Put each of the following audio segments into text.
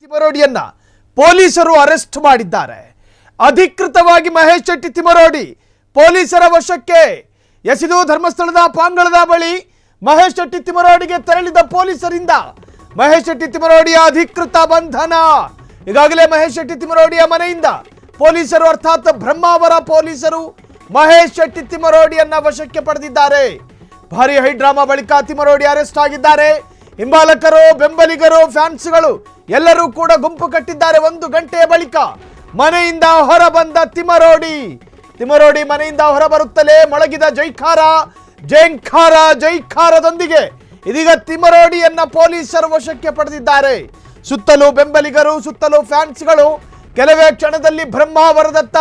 ತಿಮರೋಡಿಯನ್ನ ಪೊಲೀಸರು ಅರೆಸ್ಟ್ ಮಾಡಿದ್ದಾರೆ. ಅಧಿಕೃತವಾಗಿ ಮಹೇಶ್ ಶೆಟ್ಟಿ ತಿಮರೋಡಿ ಪೊಲೀಸರ ವಶಕ್ಕೆ. ಎಸಿದು ಧರ್ಮಸ್ಥಳದ ಪಾಂಗಳದ ಬಳಿ ಮಹೇಶ್ ಶೆಟ್ಟಿ ತಿಮರೋಡಿಗೆ ತೆರಳಿದ ಪೊಲೀಸರಿಂದ ಮಹೇಶ್ ಶೆಟ್ಟಿ ತಿಮರೋಡಿಯ ಅಧಿಕೃತ ಬಂಧನ. ಈಗಾಗಲೇ ಮಹೇಶ್ ಶೆಟ್ಟಿ ತಿಮರೋಡಿಯ ಮನೆಯಿಂದ ಪೊಲೀಸರು ಅರ್ಥಾತ್ ಬ್ರಹ್ಮಾವರ ಪೊಲೀಸರು ಮಹೇಶ್ ಶೆಟ್ಟಿ ತಿಮರೋಡಿಯನ್ನ ವಶಕ್ಕೆ ಪಡೆದಿದ್ದಾರೆ. ಭಾರಿ ಹೈಡ್ರಾಮಾ ಬಳಿಕ ತಿಮರೋಡಿ ಅರೆಸ್ಟ್ ಆಗಿದ್ದಾರೆ. ಹಿಂಬಾಲಕರು, ಬೆಂಬಲಿಗರು, ಫ್ಯಾನ್ಸ್ಗಳು ಎಲ್ಲರೂ ಕೂಡ ಗುಂಪು ಕಟ್ಟಿದ್ದಾರೆ. 1 ಗಂಟೆಯ ಬಳಿಕ ಮನೆಯಿಂದ ಹೊರ ಬಂದ ತಿಮರೋಡಿ ಮನೆಯಿಂದ ಹೊರ ಬರುತ್ತಲೇ ಮೊಳಗಿದ ಜೈಕಾರದೊಂದಿಗೆ ಇದೀಗ ತಿಮರೋಡಿಯನ್ನ ಪೊಲೀಸರು ವಶಕ್ಕೆ ಪಡೆದಿದ್ದಾರೆ. ಸುತ್ತಲೂ ಬೆಂಬಲಿಗರು, ಸುತ್ತಲೂ ಫ್ಯಾನ್ಸ್ಗಳು ಕೆಲವೇ ಕ್ಷಣದಲ್ಲಿ ಬ್ರಹ್ಮಾವರದತ್ತ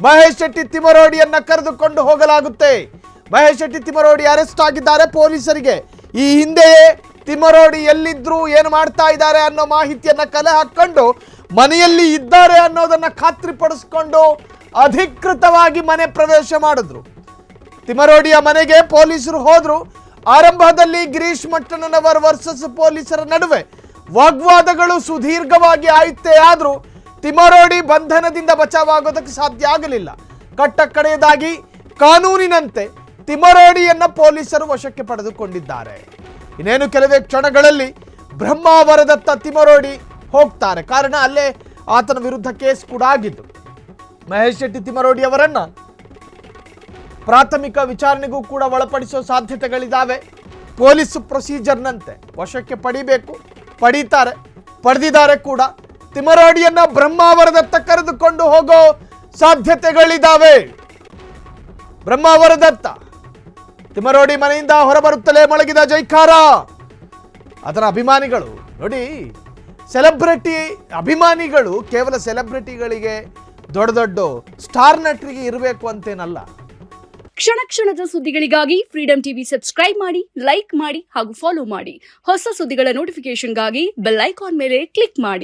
ಮಹೇಶ್ ಶೆಟ್ಟಿ ತಿಮರೋಡಿಯನ್ನ ಕರೆದುಕೊಂಡು ಹೋಗಲಾಗುತ್ತೆ. ಮಹೇಶ್ ಶೆಟ್ಟಿ ತಿಮರೋಡಿ ಅರೆಸ್ಟ್ ಆಗಿದ್ದಾರೆ. ಪೊಲೀಸರಿಗೆ ಈ ಹಿಂದೆಯೇ ತಿಮರೋಡಿ ಎಲ್ಲಿದ್ರು, ಏನು ಮಾಡ್ತಾ ಇದ್ದಾರೆ ಅನ್ನೋ ಮಾಹಿತಿಯನ್ನ ಕಲೆ ಹಾಕೊಂಡು ಮನೆಯಲ್ಲಿ ಇದ್ದಾರೆ ಅನ್ನೋದನ್ನ ಖಾತ್ರಿಪಡಿಸಿಕೊಂಡು ಅಧಿಕೃತವಾಗಿ ಮನೆ ಪ್ರವೇಶ ಮಾಡಿದ್ರು. ತಿಮರೋಡಿಯ ಮನೆಗೆ ಪೊಲೀಸರು ಹೋದ್ರು. ಆರಂಭದಲ್ಲಿ ಗಿರೀಶ್ ಮಟ್ಟಣ್ಣನವರ್ ವರ್ಸಸ್ ಪೊಲೀಸರ ನಡುವೆ ವಾಗ್ವಾದಗಳು ಸುದೀರ್ಘವಾಗಿ ಆಯುತ್ತೇ ಆದ್ರೂ ತಿಮರೋಡಿ ಬಂಧನದಿಂದ ಬಚಾವಾಗೋದಕ್ಕೆ ಸಾಧ್ಯ ಆಗಲಿಲ್ಲ. ಕಟ್ಟಕಡೆಯದಾಗಿ ಕಾನೂನಿನಂತೆ ತಿಮರೋಡಿಯನ್ನ ಪೊಲೀಸರು ವಶಕ್ಕೆ ಪಡೆದುಕೊಂಡಿದ್ದಾರೆ. ಇನ್ನೇನು ಕೆಲವೇ ಕ್ಷಣಗಳಲ್ಲಿ ಬ್ರಹ್ಮಾವರದತ್ತ ತಿಮರೋಡಿ ಹೋಗ್ತಾರೆ. ಕಾರಣ ಅಲ್ಲೇ ಆತನ ವಿರುದ್ಧ ಕೇಸ್ ಕೂಡ ಆಗಿದ್ದು. ಮಹೇಶ್ ಶೆಟ್ಟಿ ತಿಮರೋಡಿ ಅವರನ್ನ ಪ್ರಾಥಮಿಕ ವಿಚಾರಣೆಗೂ ಕೂಡ ಒಳಪಡಿಸೋ ಸಾಧ್ಯತೆಗಳಿದ್ದಾವೆ. ಪೊಲೀಸ್ ಪ್ರೊಸೀಜರ್ನಂತೆ ವಶಕ್ಕೆ ಪಡೆದಿದ್ದಾರೆ ಕೂಡ. ತಿಮರೋಡಿಯನ್ನ ಬ್ರಹ್ಮಾವರದತ್ತ ಕರೆದುಕೊಂಡು ಹೋಗೋ ಸಾಧ್ಯತೆಗಳಿದ್ದಾವೆ. ಬ್ರಹ್ಮಾವರದತ್ತ ತಿಮರೋಡಿ ಮನೆಯಿಂದ ಹೊರಬರುತ್ತಲೇ ಮೊಳಗಿದ ಜೈಕಾರ. ಅದರ ಅಭಿಮಾನಿಗಳು ನೋಡಿ, ಸೆಲೆಬ್ರಿಟಿ ಅಭಿಮಾನಿಗಳು ಕೇವಲ ಸೆಲೆಬ್ರಿಟಿಗಳಿಗೆ, ದೊಡ್ಡ ಸ್ಟಾರ್ ನಟರಿಗೆ ಇರಬೇಕು ಅಂತೇನಲ್ಲ. ಕ್ಷಣ ಕ್ಷಣದ ಸುದ್ದಿಗಳಿಗಾಗಿ ಫ್ರೀಡಂ ಟಿವಿ ಸಬ್ಸ್ಕ್ರೈಬ್ ಮಾಡಿ, ಲೈಕ್ ಮಾಡಿ ಹಾಗೂ ಫಾಲೋ ಮಾಡಿ. ಹೊಸ ಸುದ್ದಿಗಳ ನೋಟಿಫಿಕೇಶನ್ಗಾಗಿ ಬೆಲ್ ಐಕಾನ್ ಮೇಲೆ ಕ್ಲಿಕ್ ಮಾಡಿ.